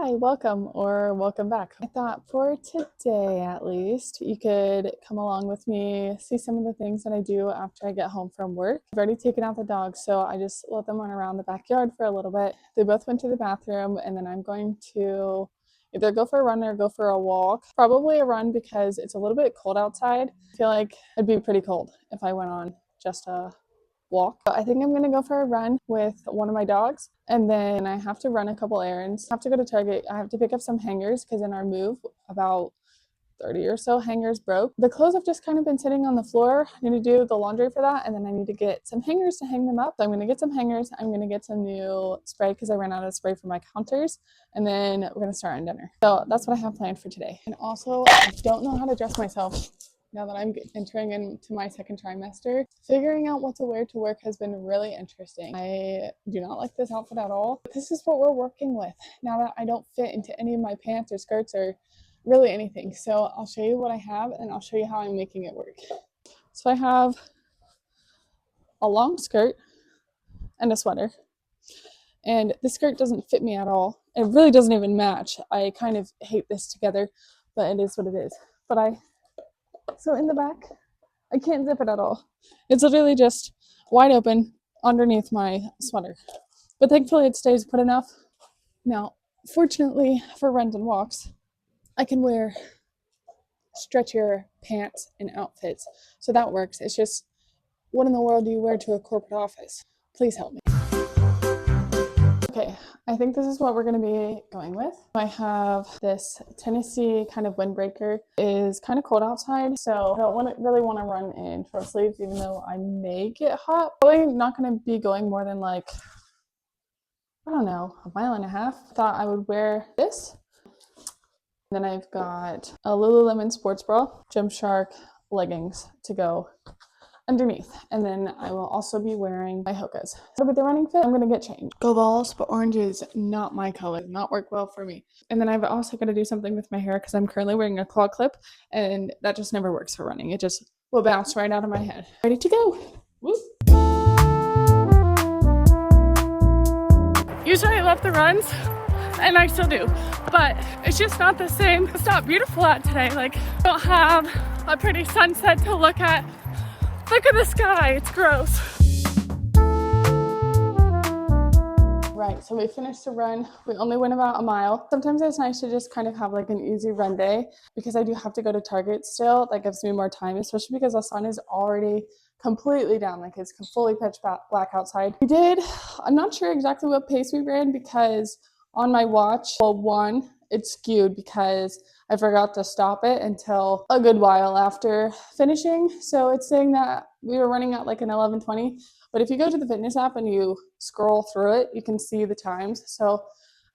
Hi, welcome or welcome back. I thought for today at least, you could come along with me, see some of the things that I do after I get home from work. I've already taken out the dogs, so I just let them run around the backyard for a little bit. They both went to the bathroom, and then I'm going to either go for a run or go for a walk. Probably a run because it's a little bit cold outside. I feel like it'd be pretty cold if I went on just a walk. I think I'm gonna go for a run with one of my dogs, and then I have to run a couple errands. I have to go to Target. I have to pick up some hangers because in our move about 30 or so hangers broke. The clothes have just kind of been sitting on the floor. I need to do the laundry for that, and then I need to get some hangers to hang them up. So I'm gonna get some hangers. I'm gonna get some new spray because I ran out of spray for my counters, and then we're gonna start on dinner. So that's what I have planned for today. And also, I don't know how to dress myself. Now that I'm entering into my second trimester, figuring out what to wear to work has been really interesting. I do not like this outfit at all. But this is what we're working with now that I don't fit into any of my pants or skirts or really anything. So I'll show you what I have and I'll show you how I'm making it work. So I have a long skirt and a sweater. And the skirt doesn't fit me at all. It really doesn't even match. I kind of hate this together, but it is what it is. So in the back, I can't zip it at all. It's literally just wide open underneath my sweater. But thankfully it stays put enough. Now, fortunately for runs and walks, I can wear stretchier pants and outfits. So that works. It's just, what in the world do you wear to a corporate office? Please help me. Okay, I think this is what we're going to be going with. I have this Tennessee kind of windbreaker. It is kind of cold outside, so I don't really want to run in short sleeves, even though I may get hot. Probably not going to be going more than like, I don't know, a mile and a half. I thought I would wear this. Then I've got a Lululemon sports bra, Gymshark leggings to go underneath, and then I will also be wearing my Hokas. So with the running fit, I'm gonna get changed. Go balls, but orange is not my color, not work well for me. And then I've also got to do something with my hair because I'm currently wearing a claw clip, and that just never works for running. It just will bounce right out of my head. Ready to go. Woo. Usually I love the runs, and I still do, but it's just not the same. It's not beautiful out today. Like, I don't have a pretty sunset to look at. Look at the sky, it's gross. Right, so we finished the run. We only went about a mile. Sometimes it's nice to just kind of have like an easy run day because I do have to go to Target still. That gives me more time, especially because the sun is already completely down, like it's fully pitch black outside. I'm not sure exactly what pace we ran because on my watch, well, one, it's skewed because I forgot to stop it until a good while after finishing. So it's saying that we were running at like an 11:20. But if you go to the fitness app and you scroll through it, you can see the times. So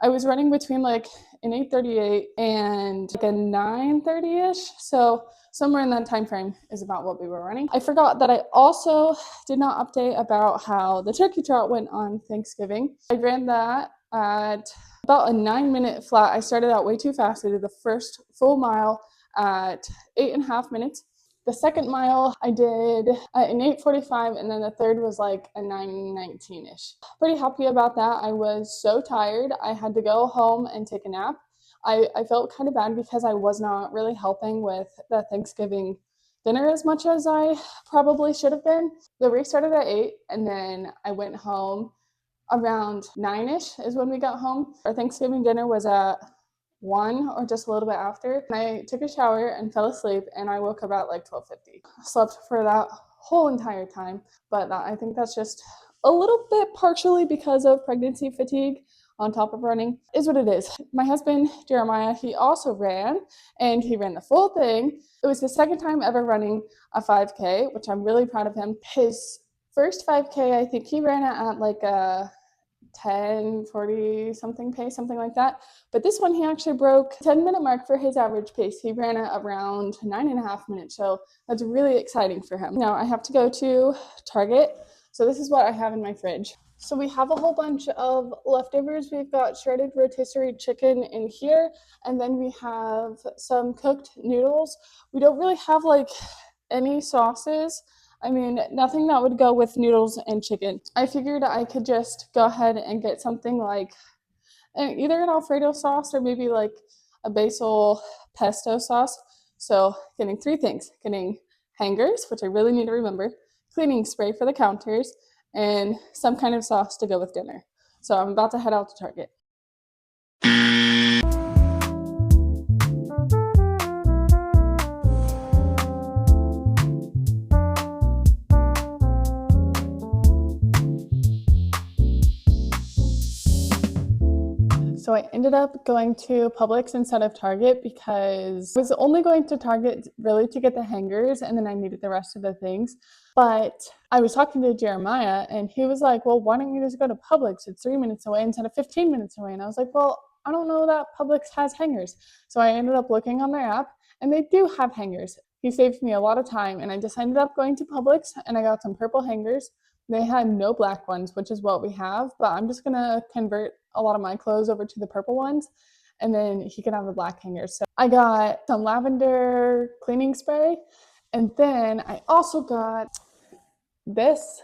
I was running between like an 8:38 and like a 9:30-ish. So somewhere in that time frame is about what we were running. I forgot that I also did not update about how the turkey trot went on Thanksgiving. I ran that at about a 9-minute flat. I started out way too fast. I did the first full mile at 8.5 minutes. The second mile I did in 8:45, and then the third was like a 9:19-ish. Pretty happy about that. I was so tired. I had to go home and take a nap. I felt kind of bad because I was not really helping with the Thanksgiving dinner as much as I probably should have been. The race started at 8, and then I went home around 9-ish is when we got home. Our Thanksgiving dinner was at 1 or just a little bit after. And I took a shower and fell asleep, and I woke up at like 12:50. Slept for that whole entire time, but I think that's just a little bit partially because of pregnancy fatigue on top of running. Is what it is. My husband, Jeremiah, he also ran, and he ran the full thing. It was his second time ever running a 5K, which I'm really proud of him. His first 5K, I think he ran it at like a 10:40 something pace, something like that. But this one, he actually broke 10-minute mark for his average pace. He ran it around 9.5 minutes. So that's really exciting for him. Now I have to go to Target. So this is what I have in my fridge. So we have a whole bunch of leftovers. We've got shredded rotisserie chicken in here, and then we have some cooked noodles. We don't really have like any sauces. I mean, nothing that would go with noodles and chicken. I figured I could just go ahead and get something like and either an Alfredo sauce or maybe like a basil pesto sauce. So getting 3 things: getting hangers, which I really need to remember, cleaning spray for the counters, and some kind of sauce to go with dinner. So I'm about to head out to Target. So I ended up going to Publix instead of Target because I was only going to Target really to get the hangers, and then I needed the rest of the things. But I was talking to Jeremiah and he was like, well, why don't you just go to Publix? It's 3 minutes away instead of 15 minutes away. And I was like, well, I don't know that Publix has hangers. So I ended up looking on their app and they do have hangers. He saved me a lot of time, and I just ended up going to Publix and I got some purple hangers. They had no black ones, which is what we have, but I'm just gonna convert a lot of my clothes over to the purple ones, and then he can have the black hangers. So I got some lavender cleaning spray, and then I also got this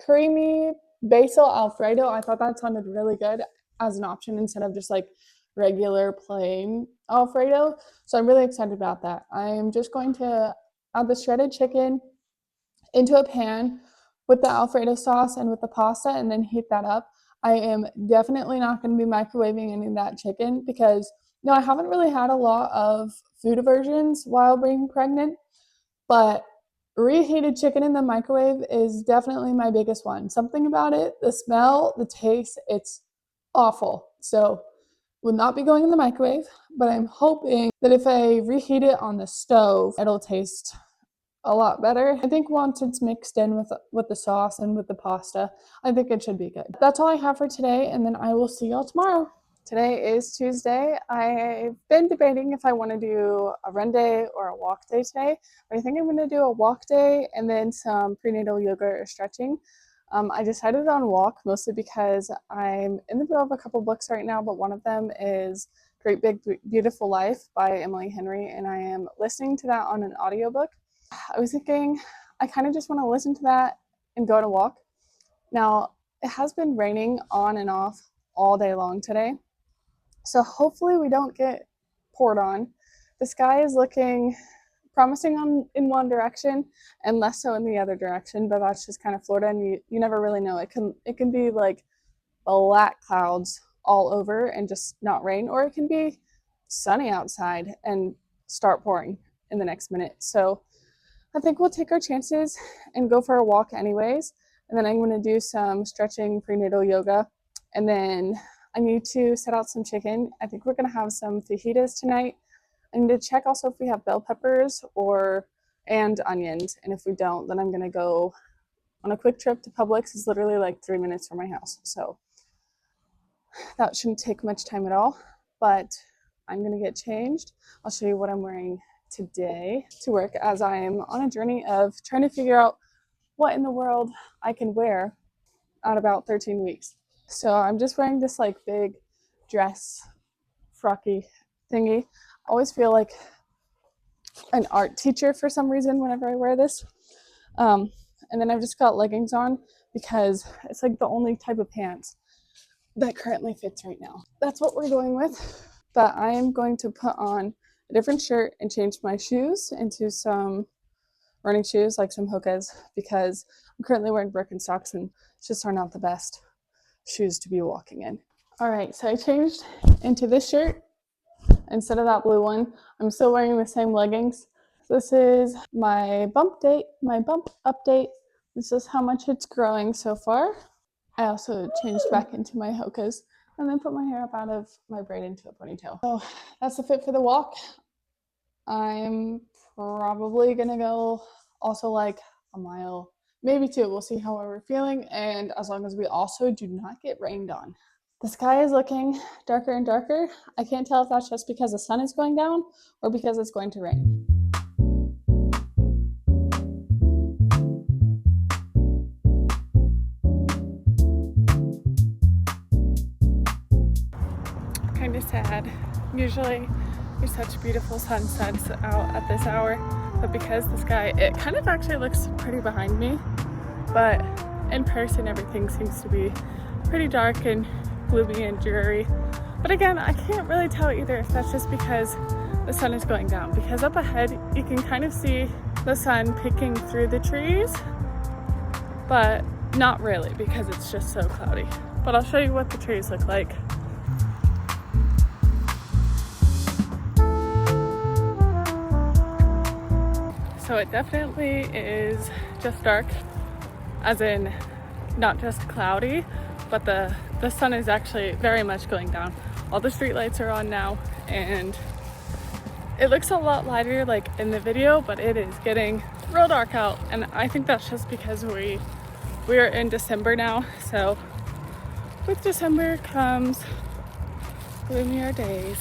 creamy basil Alfredo. I thought that sounded really good as an option instead of just like regular plain Alfredo. So I'm really excited about that. I'm just going to add the shredded chicken into a pan with the Alfredo sauce and with the pasta, and then heat that up. I am definitely not going to be microwaving any of that chicken because I haven't really had a lot of food aversions while being pregnant, but reheated chicken in the microwave is definitely my biggest one. Something about it, the smell, the taste, it's awful. So will not be going in the microwave, but I'm hoping that if I reheat it on the stove, it'll taste a lot better. I think once it's mixed in with the sauce and with the pasta, I think it should be good. That's all I have for today, and then I will see y'all tomorrow. Today is Tuesday. I've been debating if I want to do a run day or a walk day today, but I think I'm going to do a walk day and then some prenatal yoga or stretching. I decided on walk mostly because I'm in the middle of a couple books right now, but one of them is Great Big Beautiful Life by Emily Henry, and I am listening to that on an audiobook. I was thinking I kind of just want to listen to that and go on a walk. Now, it has been raining on and off all day long today, so hopefully we don't get poured on. The sky is looking promising in one direction and less so in the other direction, but that's just kind of Florida, and you never really know. It can be like black clouds all over and just not rain, or it can be sunny outside and start pouring in the next minute. So I think we'll take our chances and go for a walk anyways. And then I'm going to do some stretching prenatal yoga. And then I need to set out some chicken. I think we're going to have some fajitas tonight. I need to check also if we have bell peppers and onions. And if we don't, then I'm going to go on a quick trip to Publix. It's literally like 3 minutes from my house. So that shouldn't take much time at all. But I'm going to get changed. I'll show you what I'm wearing today to work as I am on a journey of trying to figure out what in the world I can wear at about 13 weeks. So I'm just wearing this like big dress frocky thingy. I always feel like an art teacher for some reason whenever I wear this. And then I've just got leggings on because it's like the only type of pants that currently fits right now. That's what we're going with. But I am going to put on a different shirt and change my shoes into some running shoes, like some Hokas, because I'm currently wearing Birkenstocks and just are not the best shoes to be walking in. All right, so I changed into this shirt instead of that blue one. I'm still wearing the same leggings. This is my bump update. This is how much it's growing so far. I also changed back into my Hokas and then put my hair up out of my braid into a ponytail. So that's the fit for the walk. I'm probably gonna go also like a mile, maybe 2. We'll see how we're feeling, and as long as we also do not get rained on. The sky is looking darker and darker. I can't tell if that's just because the sun is going down or because it's going to rain. Kind of sad. Usually there's such beautiful sunsets out at this hour, but because the sky, it kind of actually looks pretty behind me, but in person everything seems to be pretty dark and gloomy and dreary. But again, I can't really tell either if that's just because the sun is going down, because up ahead you can kind of see the sun peeking through the trees, but not really because it's just so cloudy. But I'll show you what the trees look like. So it definitely is just dark, as in not just cloudy, but the sun is actually very much going down. All the street lights are on now, and it looks a lot lighter like in the video, but it is getting real dark out, and I think that's just because we are in December now. So with December comes gloomier days.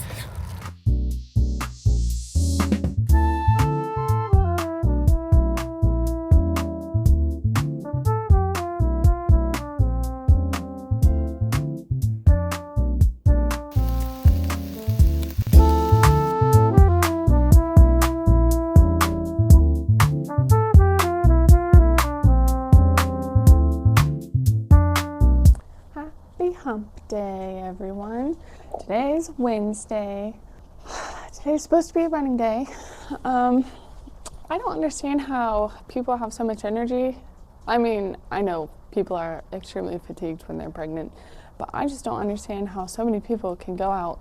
Hump day, everyone. Today's Wednesday. Today's supposed to be a running day. I don't understand how people have so much energy. I mean, I know people are extremely fatigued when they're pregnant, but I just don't understand how so many people can go out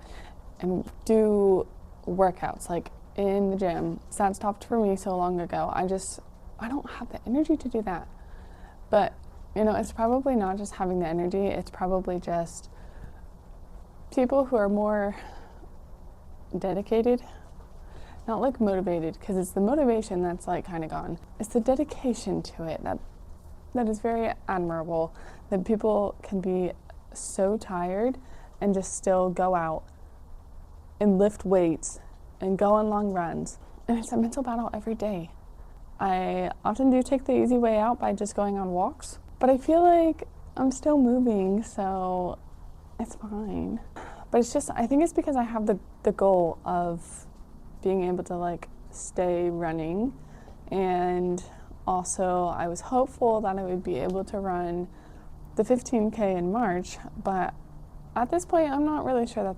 and do workouts like in the gym. That stopped for me so long ago. I don't have the energy to do that. But you know, it's probably not just having the energy, it's probably just people who are more dedicated, not like motivated, because it's the motivation that's like kind of gone. It's the dedication to it that is very admirable, that people can be so tired and just still go out and lift weights and go on long runs. And it's a mental battle every day. I often do take the easy way out by just going on walks. But I feel like I'm still moving, so it's fine. But it's just, I think it's because I have the goal of being able to like stay running. And also I was hopeful that I would be able to run the 15K in March. But at this point, I'm not really sure how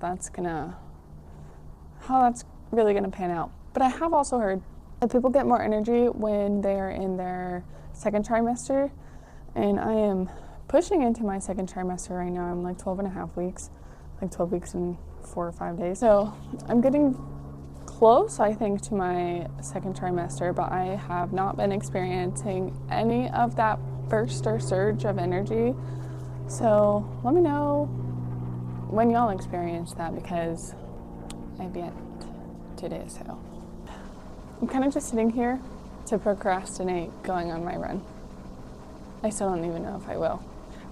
that's really gonna pan out. But I have also heard that people get more energy when they are in their second trimester. And I am pushing into my second trimester right now. I'm like 12 and a half weeks, like 12 weeks and 4 or 5 days. So I'm getting close, I think, to my second trimester, but I have not been experiencing any of that burst or surge of energy. So let me know when y'all experience that, because I've yet to do so. I'm kind of just sitting here to procrastinate going on my run. I still don't even know if I will,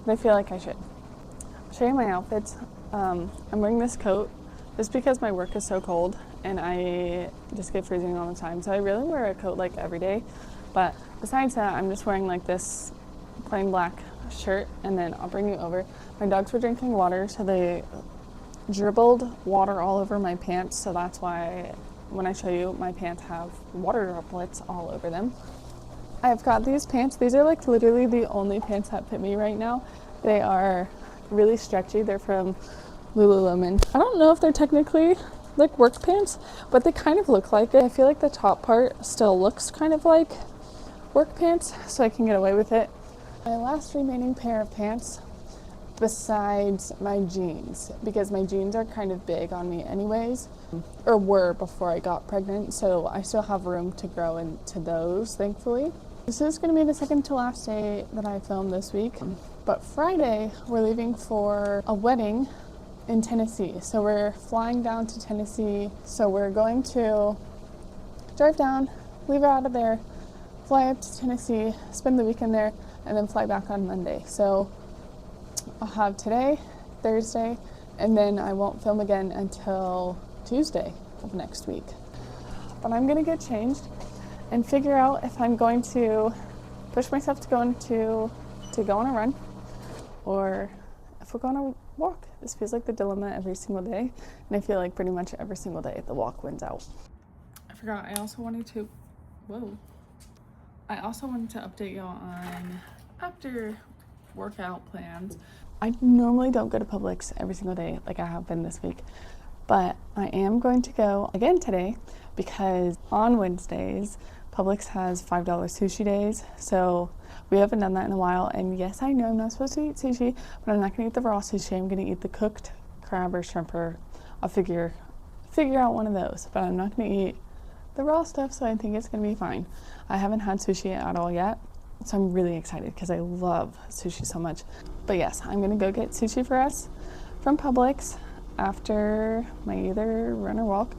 but I feel like I should. I'll show you my outfits. I'm wearing this coat just because my work is so cold and I just get freezing all the time. So I really wear a coat like every day. But besides that, I'm just wearing like this plain black shirt, and then I'll bring you over. My dogs were drinking water, so they dribbled water all over my pants. So that's why when I show you, my pants have water droplets all over them. I've got these pants. These are like literally the only pants that fit me right now. They are really stretchy. They're from Lululemon. I don't know if they're technically like work pants, but they kind of look like it. I feel like the top part still looks kind of like work pants, so I can get away with it. My last remaining pair of pants, besides my jeans, because my jeans are kind of big on me anyways, or were before I got pregnant, so I still have room to grow into those, thankfully. This is going to be the second to last day that I filmed this week, but Friday we're leaving for a wedding in Tennessee. So we're flying down to Tennessee. So we're going to drive down, leave out of there, fly up to Tennessee, spend the weekend there, and then fly back on Monday. So I'll have today, Thursday, and then I won't film again until Tuesday of next week. But I'm gonna get changed and figure out if I'm going to push myself to go on a run, or if we're going to walk. This feels like the dilemma every single day, and I feel like pretty much every single day the walk wins out. I forgot, I also wanted to update y'all on after workout plans. I normally don't go to Publix every single day like I have been this week, but I am going to go again today because on Wednesdays, Publix has $5 sushi days. So we haven't done that in a while. And yes, I know I'm not supposed to eat sushi, but I'm not going to eat the raw sushi. I'm going to eat the cooked crab or shrimp, or I'll figure out one of those, but I'm not going to eat the raw stuff. So I think it's going to be fine. I haven't had sushi at all yet, so I'm really excited because I love sushi so much. But yes, I'm going to go get sushi for us from Publix after my either run or walk.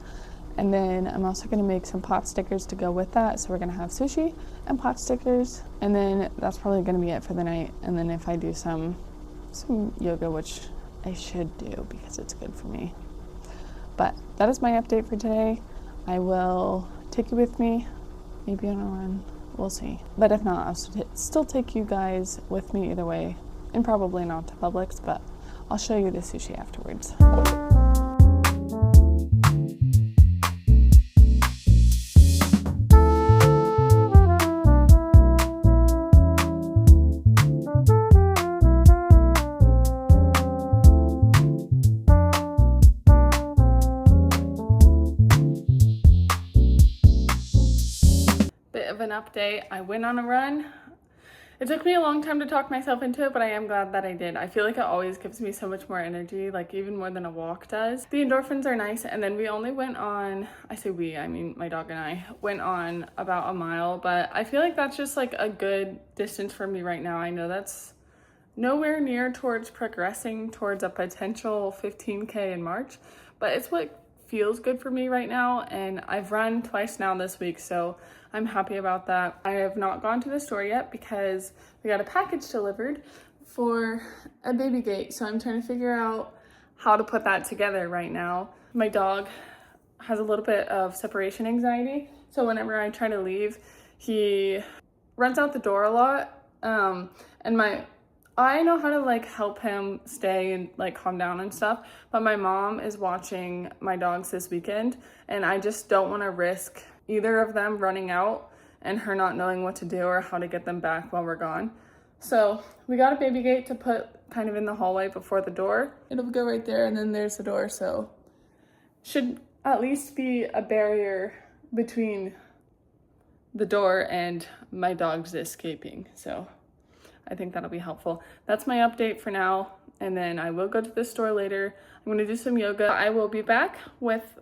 And then I'm also going to make some pot stickers to go with that. So we're going to have sushi and pot stickers. And then that's probably going to be it for the night. And then if I do some yoga, which I should do because it's good for me. But that is my update for today. I will take you with me, maybe on a run. We'll see. But if not, I'll still take you guys with me either way. And probably not to Publix, but I'll show you the sushi afterwards. Bit of an update. I went on a run. It took me a long time to talk myself into it, but I am glad that I did. I feel like it always gives me so much more energy, like even more than a walk does. The endorphins are nice, and then we only went on, I say we, I mean my dog and I, went on about a mile, but I feel like that's just like a good distance for me right now. I know that's nowhere near towards progressing towards a potential 15K in March, but it's what feels good for me right now, and I've run twice now this week, so I'm happy about that. I have not gone to the store yet because we got a package delivered for a baby gate, so I'm trying to figure out how to put that together right now. My dog has a little bit of separation anxiety, so whenever I try to leave, he runs out the door a lot, and I know how to like help him stay and like calm down and stuff, but my mom is watching my dogs this weekend, and I just don't want to risk either of them running out and her not knowing what to do or how to get them back while we're gone. So we got a baby gate to put kind of in the hallway before the door. It'll go right there, and then there's the door, so should at least be a barrier between the door and my dogs escaping. So I think that'll be helpful. That's my update for now, and then I will go to the store later. I'm gonna do some yoga. I will be back with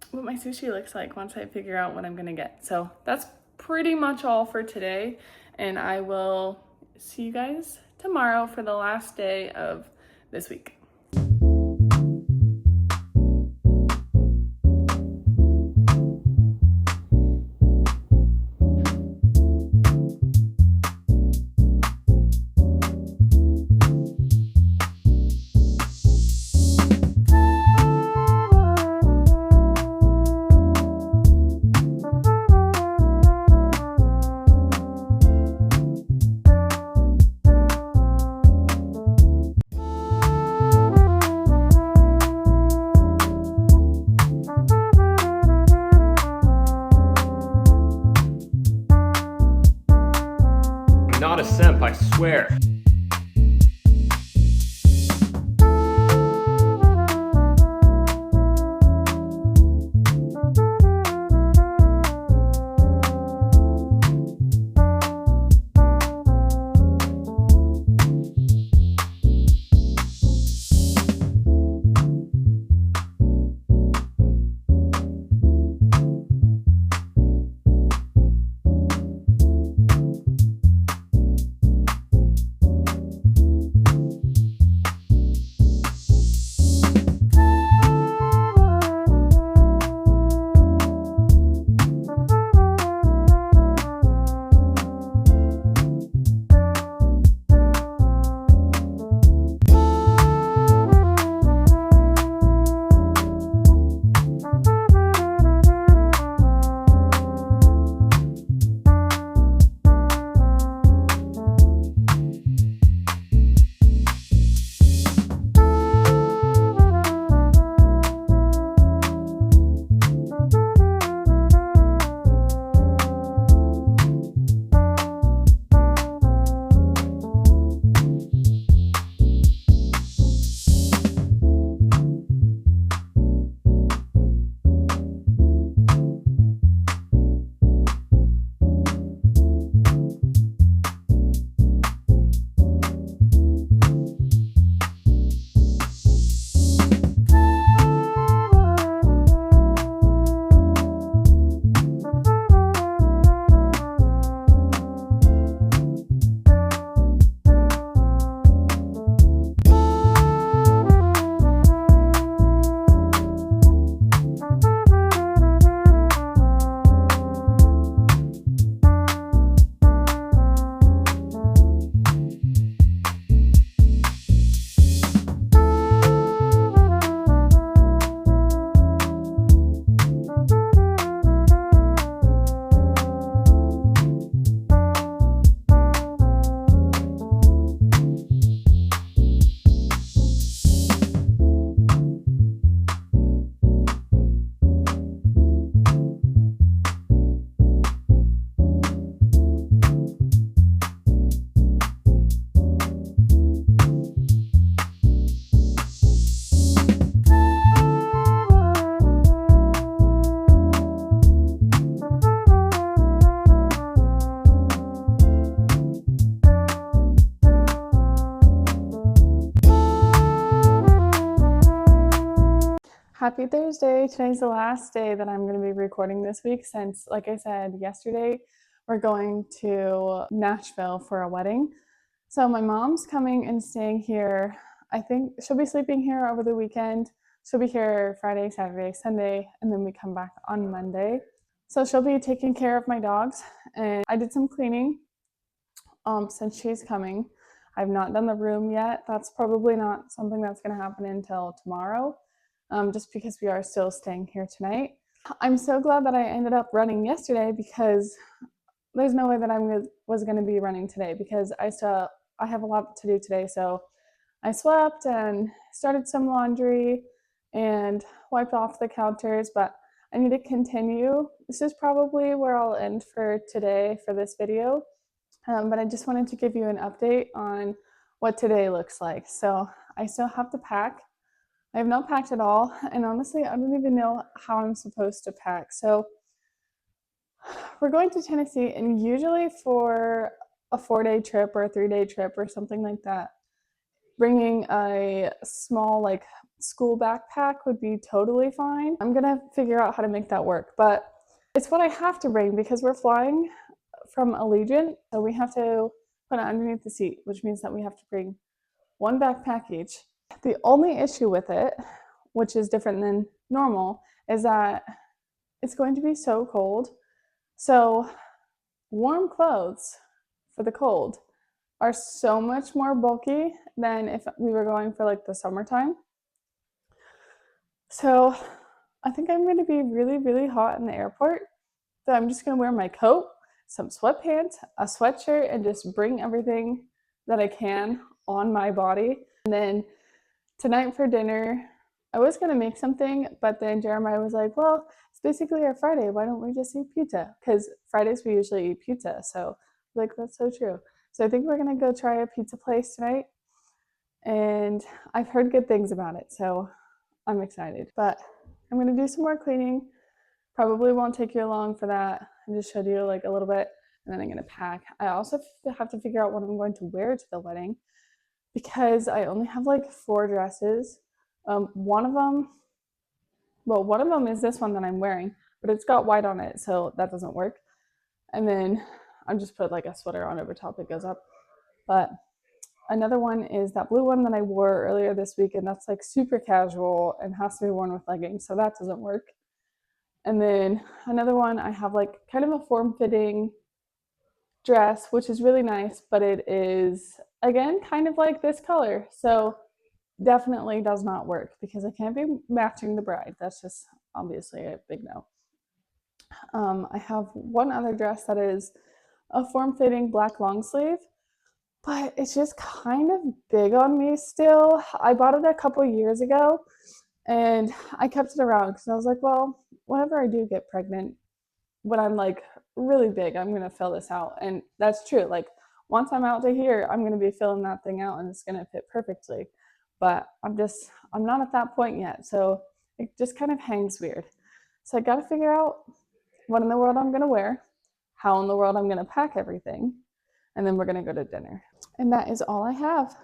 what my sushi looks like once I figure out what I'm gonna get. So that's pretty much all for today, and I will see you guys tomorrow for the last day of this week. Not a simp, I swear. Happy Thursday. Today's the last day that I'm going to be recording this week since, like I said yesterday, we're going to Nashville for a wedding. So my mom's coming and staying here. I think she'll be sleeping here over the weekend. She'll be here Friday, Saturday, Sunday, and then we come back on Monday. So she'll be taking care of my dogs. And I did some cleaning since she's coming. I've not done the room yet. That's probably not something that's going to happen until tomorrow, just because we are still staying here tonight. I'm so glad that I ended up running yesterday because there's no way that I was going to be running today because I have a lot to do today. So I slept and started some laundry and wiped off the counters, but I need to continue. This is probably where I'll end for today for this video. But I just wanted to give you an update on what today looks like. So I still have to pack. I have not packed at all. And honestly, I don't even know how I'm supposed to pack. So we're going to Tennessee, and usually for a 4-day trip or a 3-day trip or something like that, bringing a small like school backpack would be totally fine. I'm gonna figure out how to make that work, but it's what I have to bring because we're flying from Allegiant, so we have to put it underneath the seat, which means that we have to bring one backpack each. The only issue with it, which is different than normal, is that it's going to be so cold. So warm clothes for the cold are so much more bulky than if we were going for like the summertime. So I think I'm going to be really, really hot in the airport. So I'm just going to wear my coat, some sweatpants, a sweatshirt, and just bring everything that I can on my body. And then tonight for dinner, I was going to make something, but then Jeremiah was like, well, it's basically our Friday. Why don't we just eat pizza? Because Fridays we usually eat pizza. So like, that's so true. So I think we're going to go try a pizza place tonight. And I've heard good things about it. So I'm excited. But I'm going to do some more cleaning. Probably won't take you along for that. I just showed you like a little bit, and then I'm gonna pack. I also have to figure out what I'm going to wear to the wedding because I only have like 4 dresses. One of them is this one that I'm wearing, but it's got white on it, so that doesn't work. And then I just put like a sweater on over top, it goes up. But another one is that blue one that I wore earlier this week, and that's like super casual and has to be worn with leggings, so that doesn't work. And then another one, I have like kind of a form-fitting dress, which is really nice, but it is, again, kind of like this color. So definitely does not work because I can't be matching the bride. That's just obviously a big no. I have one other dress that is a form-fitting black long sleeve, but it's just kind of big on me still. I bought it a couple years ago and I kept it around because I was like, well, whenever I do get pregnant, when I'm like really big, I'm going to fill this out. And that's true. Like once I'm out to here, I'm going to be filling that thing out and it's going to fit perfectly. But I'm not at that point yet. So it just kind of hangs weird. So I got to figure out what in the world I'm going to wear, how in the world I'm going to pack everything, and then we're going to go to dinner. And that is all I have.